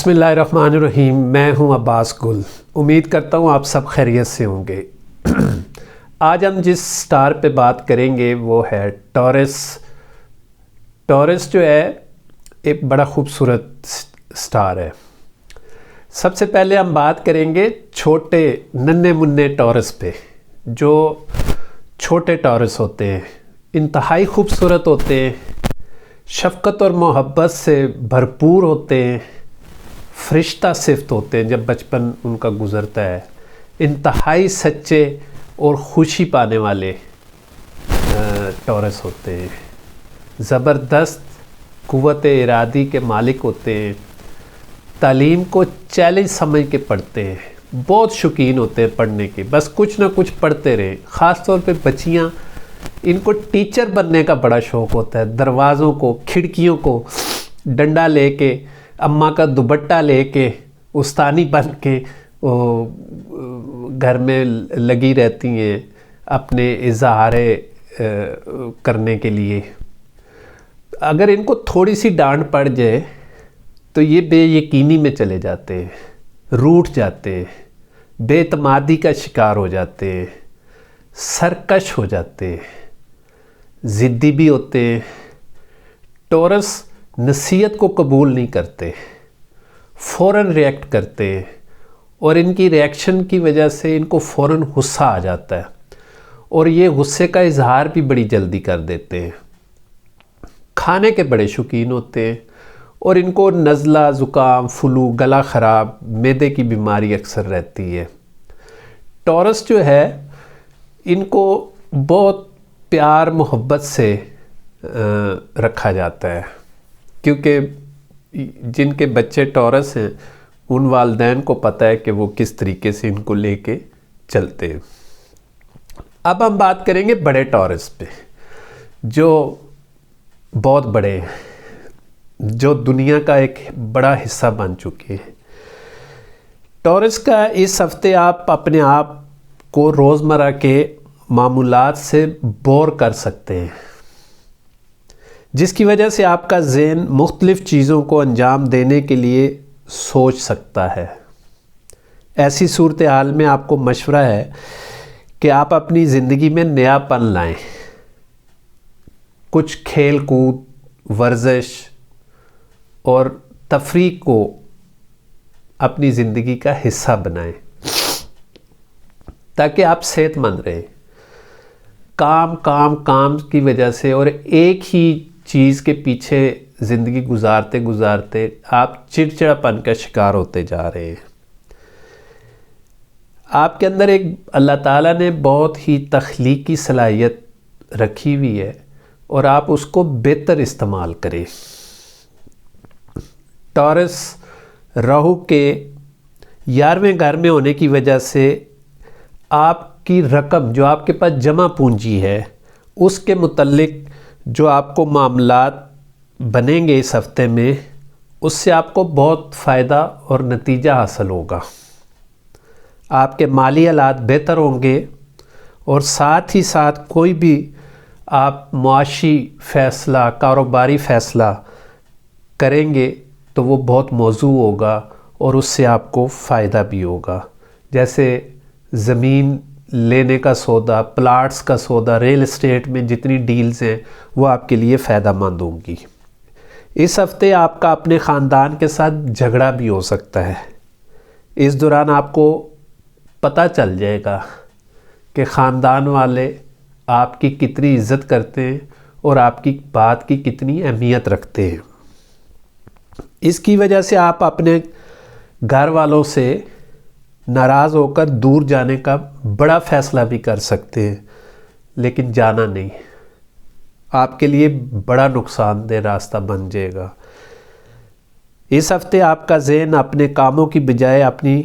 بسم اللہ الرحمن الرحیم۔ میں ہوں عباس گل۔ امید کرتا ہوں آپ سب خیریت سے ہوں گے۔ آج ہم جس سٹار پہ بات کریں گے وہ ہے ٹورس۔ ٹورس جو ہے ایک بڑا خوبصورت سٹار ہے۔ سب سے پہلے ہم بات کریں گے چھوٹے ننھے منھے ٹورس پہ۔ جو چھوٹے ٹورس ہوتے ہیں انتہائی خوبصورت ہوتے ہیں، شفقت اور محبت سے بھرپور ہوتے ہیں، فرشتہ صفت ہوتے ہیں۔ جب بچپن ان کا گزرتا ہے انتہائی سچے اور خوشی پانے والے ٹورس ہوتے ہیں، زبردست قوت ارادی کے مالک ہوتے ہیں، تعلیم کو چیلنج سمجھ کے پڑھتے ہیں، بہت شوقین ہوتے ہیں پڑھنے کے، بس کچھ نہ کچھ پڑھتے رہیں۔ خاص طور پہ بچیاں، ان کو ٹیچر بننے کا بڑا شوق ہوتا ہے۔ دروازوں کو، کھڑکیوں کو ڈنڈا لے کے، اماں کا دوپٹہ لے کے، استانی بن کے گھر میں لگی رہتی ہیں اپنے اظہار کرنے کے لیے۔ اگر ان کو تھوڑی سی ڈانٹ پڑ جائے تو یہ بے یقینی میں چلے جاتے ہیں، روٹھ جاتے ہیں، بے اعتمادی کا شکار ہو جاتے ہیں، سرکش ہو جاتے ہیں، ضدی بھی ہوتے ہیں۔ ٹورس نصیحت کو قبول نہیں کرتے، فوراً ریئیکٹ کرتے ہیں، اور ان کی ریئیکشن کی وجہ سے ان کو فوراً غصہ آ جاتا ہے، اور یہ غصے کا اظہار بھی بڑی جلدی کر دیتے ہیں۔ کھانے کے بڑے شوقین ہوتے ہیں، اور ان کو نزلہ، زکام، فلو، گلا خراب، معدے کی بیماری اکثر رہتی ہے۔ ٹورس جو ہے ان کو بہت پیار محبت سے رکھا جاتا ہے، کیونکہ جن کے بچے ٹورس ہیں ان والدین کو پتہ ہے کہ وہ کس طریقے سے ان کو لے کے چلتے ہیں۔ اب ہم بات کریں گے بڑے ٹورس پہ، جو بہت بڑے ہیں، جو دنیا کا ایک بڑا حصہ بن چکے ہیں۔ ٹورس کا اس ہفتے آپ اپنے آپ کو روزمرہ کے معمولات سے بور کر سکتے ہیں، جس کی وجہ سے آپ کا ذہن مختلف چیزوں کو انجام دینے کے لیے سوچ سکتا ہے۔ ایسی صورتحال میں آپ کو مشورہ ہے کہ آپ اپنی زندگی میں نیا پن لائیں، کچھ کھیل کود، ورزش اور تفریح کو اپنی زندگی کا حصہ بنائیں تاکہ آپ صحت مند رہیں۔ کام کی وجہ سے اور ایک ہی چیز کے پیچھے زندگی گزارتے آپ چڑچڑاپن کا شکار ہوتے جا رہے ہیں۔ آپ کے اندر ایک اللہ تعالیٰ نے بہت ہی تخلیقی صلاحیت رکھی ہوئی ہے، اور آپ اس کو بہتر استعمال کریں۔ ٹورس راہو کے 11ویں گھر میں ہونے کی وجہ سے آپ کی رقم جو آپ کے پاس جمع پونجی ہے، اس کے متعلق جو آپ کو معاملات بنیں گے اس ہفتے میں، اس سے آپ کو بہت فائدہ اور نتیجہ حاصل ہوگا۔ آپ کے مالی حالات بہتر ہوں گے، اور ساتھ ہی ساتھ کوئی بھی آپ معاشی فیصلہ، کاروباری فیصلہ کریں گے تو وہ بہت موزوں ہوگا، اور اس سے آپ کو فائدہ بھی ہوگا۔ جیسے زمین لینے کا سودا، پلاٹس کا سودا، ریل اسٹیٹ میں جتنی ڈیلز ہیں وہ آپ کے لیے فائدہ مند ہوں گی۔ اس ہفتے آپ کا اپنے خاندان کے ساتھ جھگڑا بھی ہو سکتا ہے۔ اس دوران آپ کو پتہ چل جائے گا کہ خاندان والے آپ کی کتنی عزت کرتے ہیں اور آپ کی بات کی کتنی اہمیت رکھتے ہیں۔ اس کی وجہ سے آپ اپنے گھر والوں سے ناراض ہو کر دور جانے کا بڑا فیصلہ بھی کر سکتے ہیں، لیکن جانا نہیں، آپ کے لیے بڑا نقصان دہ راستہ بن جائے گا۔ اس ہفتے آپ کا ذہن اپنے کاموں کی بجائے اپنی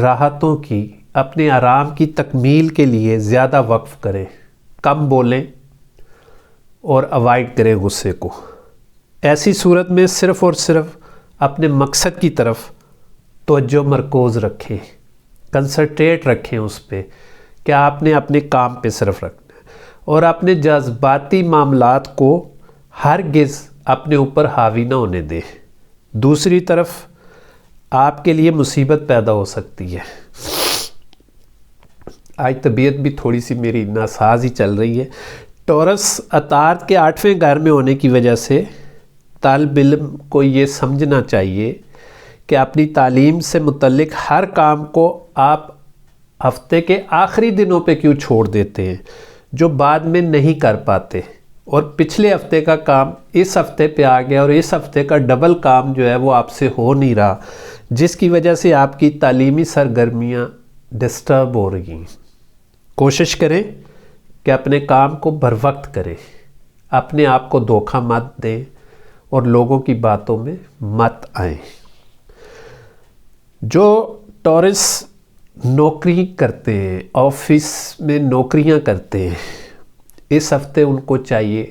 راحتوں کی، اپنے آرام کی تکمیل کے لیے زیادہ وقف کریں، کم بولیں اور اوائڈ کریں غصے کو۔ ایسی صورت میں صرف اور صرف اپنے مقصد کی طرف توجہ مرکوز رکھیں، کنسنٹریٹ رکھیں اس پہ کہ آپ نے اپنے کام پہ صرف رکھنا ہے، اور اپنے جذباتی معاملات کو ہرگز اپنے اوپر حاوی نہ ہونے دیں۔ دوسری طرف آپ کے لیے مصیبت پیدا ہو سکتی ہے۔ آج طبیعت بھی تھوڑی سی میری ناساز ہی چل رہی ہے۔ ٹورس عطارد کے 8ویں گھر میں ہونے کی وجہ سے طالب علم کو یہ سمجھنا چاہیے کہ اپنی تعلیم سے متعلق ہر کام کو آپ ہفتے کے آخری دنوں پہ کیوں چھوڑ دیتے ہیں، جو بعد میں نہیں کر پاتے، اور پچھلے ہفتے کا کام اس ہفتے پہ آ گیا اور اس ہفتے کا ڈبل کام جو ہے وہ آپ سے ہو نہیں رہا، جس کی وجہ سے آپ کی تعلیمی سرگرمیاں ڈسٹرب ہو رہی ہیں۔ کوشش کریں کہ اپنے کام کو بر وقت کریں، اپنے آپ کو دھوکہ مت دیں اور لوگوں کی باتوں میں مت آئیں۔ جو ٹورس نوکری کرتے ہیں، آفس میں نوکریاں کرتے ہیں، اس ہفتے ان کو چاہیے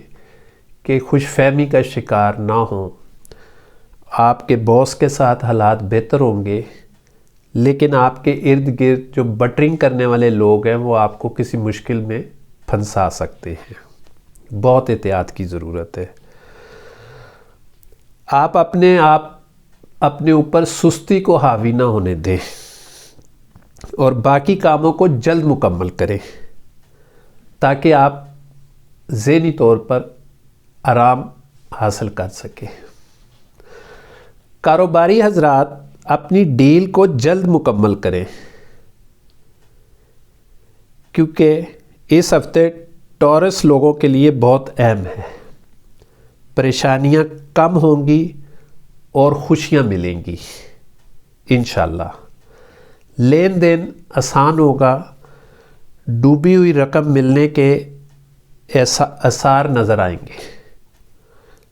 کہ خوش فہمی کا شکار نہ ہوں۔ آپ کے باس کے ساتھ حالات بہتر ہوں گے، لیکن آپ کے ارد گرد جو بٹرنگ کرنے والے لوگ ہیں وہ آپ کو کسی مشکل میں پھنسا سکتے ہیں۔ بہت احتیاط کی ضرورت ہے۔ آپ اپنے اوپر سستی کو حاوی نہ ہونے دیں اور باقی کاموں کو جلد مکمل کریں تاکہ آپ ذہنی طور پر آرام حاصل کر سکیں۔ کاروباری حضرات اپنی ڈیل کو جلد مکمل کریں، کیونکہ اس ہفتے ٹورس لوگوں کے لیے بہت اہم ہے۔ پریشانیاں کم ہوں گی اور خوشیاں ملیں گی انشاءاللہ۔ لین دین آسان ہوگا، ڈوبی ہوئی رقم ملنے کے آثار نظر آئیں گے،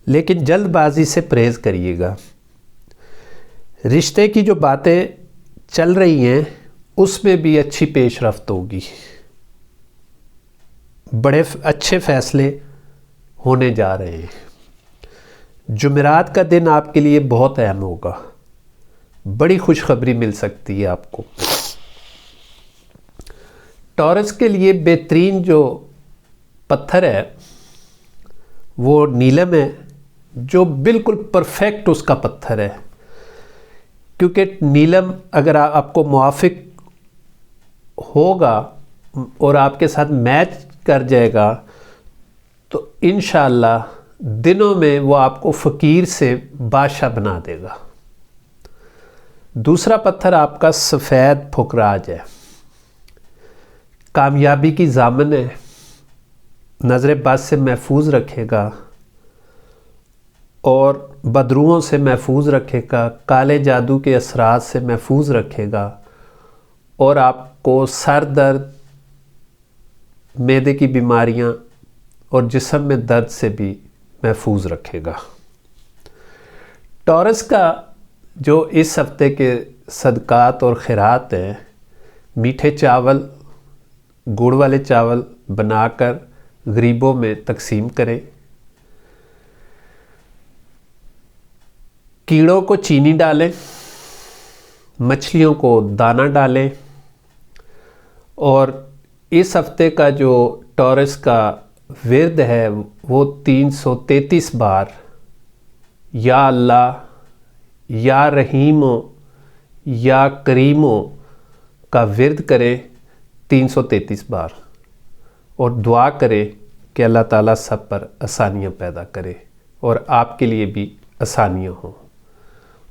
لیکن جلد بازی سے پرہیز کریے گا۔ رشتے کی جو باتیں چل رہی ہیں اس میں بھی اچھی پیش رفت ہوگی، بڑے اچھے فیصلے ہونے جا رہے ہیں۔ جمعرات کا دن آپ کے لیے بہت اہم ہوگا، بڑی خوشخبری مل سکتی ہے آپ کو۔ ٹورس کے لیے بہترین جو پتھر ہے وہ نیلم ہے، جو بالکل پرفیکٹ اس کا پتھر ہے، کیونکہ نیلم اگر آپ کو موافق ہوگا اور آپ کے ساتھ میچ کر جائے گا تو انشاءاللہ دنوں میں وہ آپ کو فقیر سے بادشاہ بنا دے گا۔ دوسرا پتھر آپ کا سفید پھکراج ہے، کامیابی کی ضامن ہے، نظر بد سے محفوظ رکھے گا اور بدروؤں سے محفوظ رکھے گا، کالے جادو کے اثرات سے محفوظ رکھے گا، اور آپ کو سر درد، معدے کی بیماریاں اور جسم میں درد سے بھی محفوظ رکھے گا۔ ٹورس کا جو اس ہفتے کے صدقات اور خیرات ہیں، میٹھے چاول، گڑ والے چاول بنا کر غریبوں میں تقسیم کریں، کیڑوں کو چینی ڈالیں، مچھلیوں کو دانہ ڈالیں، اور اس ہفتے کا جو ٹورس کا ورد ہے وہ 333 بار یا اللہ، یا رحیمو، یا کریمو کا ورد کرے 333 بار، اور دعا کرے کہ اللہ تعالیٰ سب پر آسانیاں پیدا کرے اور آپ کے لیے بھی آسانیاں ہوں۔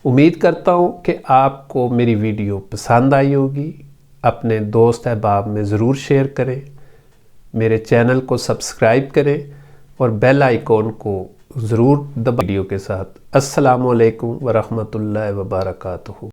امید کرتا ہوں کہ آپ کو میری ویڈیو پسند آئی ہوگی۔ اپنے دوست احباب میں ضرور شیئر کریں، میرے چینل کو سبسکرائب کریں اور بیل آئیکن کو ضرور دبائیں ویڈیو کے ساتھ۔ السلام علیکم ورحمۃ اللہ وبرکاتہ۔